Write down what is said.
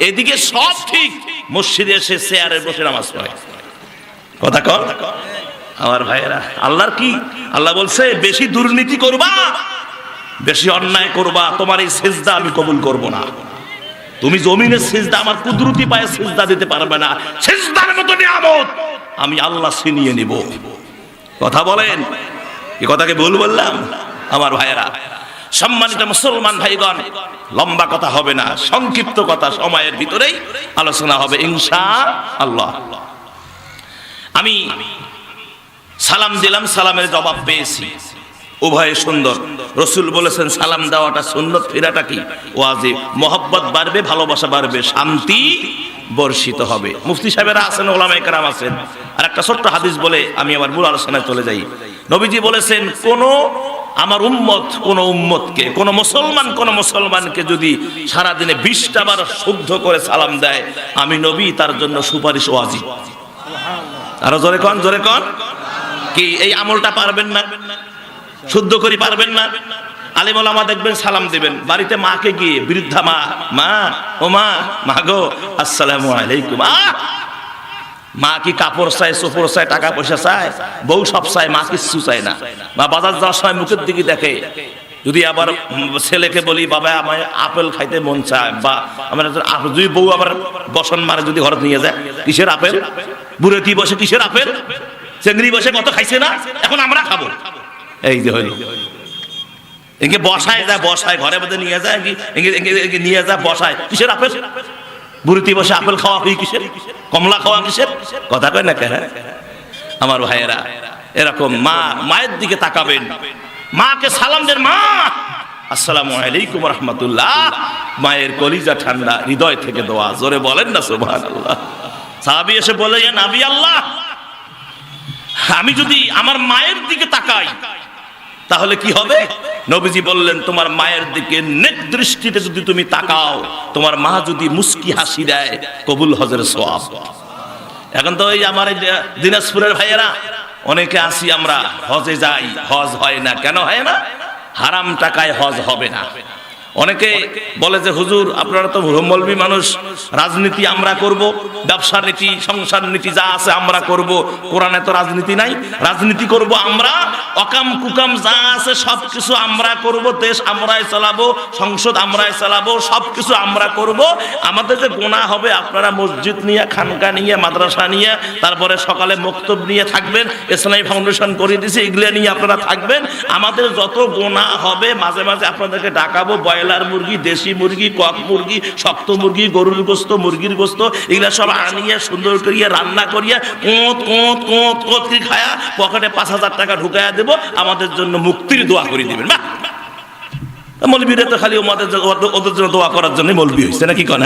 এদিকে সব ঠিক, মসজিদে এসে চেয়ারে বসে নামাজ পড়ে। কথা কর আমার ভাইয়েরা, আল্লাহর কি, আল্লাহ বলছে বেশি দুর্নীতি করবা, বেশি অন্যায় করবা, তোমার এই সিজদা আমি কবুল করব না। তুমি জমিনের সিজদা আমার কুদরতি পায়ে সিজদা দিতে পারবে না, সিজদার মতো নিয়ামত আমি আল্লাহ ছিনিয়ে নিব। কথা বলেন, এই কথাকে ভুল বললাম আমার ভাইয়েরা? সম্মানিত মুসলমান ভাইগণ, লম্বা কথা হবে না, সংক্ষিপ্ত কথা, সময়ের ভিতরেই আলোচনা হবে ইনশাআল্লাহ। আমি সালাম দিলাম, সালামের জবাব পেয়েছি, উভয় সুন্দর। রসুল বলেছেন সালাম দেওয়াটা সুন্নত, ফিরাটা কি ওয়াজিব। মহব্বত বাড়বে, ভালোবাসা বাড়বে, শান্তি বর্ষিত হবে। মুফতি সাহেবেরা আছেন, ওলামায়ে কেরাম আছেন। আর একটা ছোট্ট হাদিস বলে আমি আবার মূল আলোচনায় চলে যাই। নবীজি বলেছেন, আমার উম্মত কোন উম্মতকে, কোন মুসলমানকে যদি সারাদিনে 20টা বার শুদ্ধ করে সালাম দেয়, আমি নবী তার জন্য সুপারিশ ওয়াজিব। আরো জোরে কন কি এই আমলটা পারবেন না? শুদ্ধ করে পারবেন না? আলিম ওলামা দেখবেন সালাম দিবেন, বাড়িতে মাকে গিয়ে, বৃদ্ধা মা ও মা গো আসসালামু আলাইকুম। মা কি কাপড় চায়, সোপড় চায়, টাকা পয়সা চায়? বউ সব চায়, মা কিছু চায় না। মা বাজার যাওয়ার সময় মুখের দিকে দেখে। যদি আবার ছেলেকে বলি বাবা আমায় আপেল খাইতে মন চায়, বা আমার যদি বউ আবার বসন মারে, যদি ঘরে নিয়ে যায়, কিসের আপেল? বুড়েতি বসে কিসের আপেল? চেংড়ি বসে কত খাইছে না, এখন আমরা খাবো। এই যে হইল, একে বসায় ঘরে মধ্যে নিয়ে যায়, নিয়ে যায় বসায়, কিসের আপেল? বুড়িতে বসে আপেল খাওয়া হই কিসের? কমলা খাওয়া কিসের? কথা কয় না কেন আমার ভাইয়েরা? এরকম মায়ের দিকে তাকাবেন, মাকে সালাম দেন, মা আসসালামু আলাইকুম রাহমাতুল্লাহ। মায়ের কলিজা ঠান্ডা, হৃদয় থেকে দোয়া। জোরে বলেন না সুবহানাল্লাহ। সাহাবী এসে বলে, ইয়া নবী আল্লাহ, আমি যদি আমার মায়ের দিকে তাকাই তাহলে কি হবে? নবীজি বললেন, তোমার মায়ের দিকে নেক দৃষ্টিতে যদি তুমি তাকাও, তোমার মা যদি মুস্কি হাসি দেয়, কবুল হজের সওয়াব। এখন তো এই আমার দিনাজপুরের ভাইয়েরা অনেকে আসি, আমরা হজে যাই, হজ হয় না। কেন হয় না? হারাম টাকায় হজ হবে না। অনেকে বলে যে হুজুর আপনারা তো মৌলবি মানুষ, রাজনীতি আমরা করব, ব্যবসা নীতি, সংসার নীতি যা আছে আমরা করব। কোরআনে তো রাজনীতি নাই, রাজনীতি করব আমরা, অকাম কুকাম যা আছে সবকিছু আমরা করব, দেশ আমরাই চালাবো, সংসদ আমরাই চালাবো, সবকিছু আমরা করব। আমাদের যে গুনাহ হবে, আপনারা মসজিদ নিয়ে, খানকা নিয়ে, মাদ্রাসা নিয়ে, তারপরে সকালে মক্তব নিয়ে থাকবেন, ইসলামী ফাউন্ডেশন করে দিয়েছে, এগুলো নিয়ে আপনারা থাকবেন। আমাদের যত গুনাহ হবে মাঝে মাঝে আপনাদেরকে ডাকাবো, ব্রয়লার মুরগি, দেশি মুরগি, কক মুরগি, শক্ত মুরগি, গরুর গোস্ত, মুরগির গোস্ত, এগুলা সব আনিয়ে সুন্দর করিয়া রান্না করিয়া কোঁত খায়া পকেটে 5000 টাকা ঢুকাইয়া দেব, আমাদের জন্য মুক্তির দোয়া করে দিবেন। বাহ, মৌলবীরা তো খালি ওদের জন্য দোয়া করার জন্য মৌলবী হয়েছে নাকি? কোন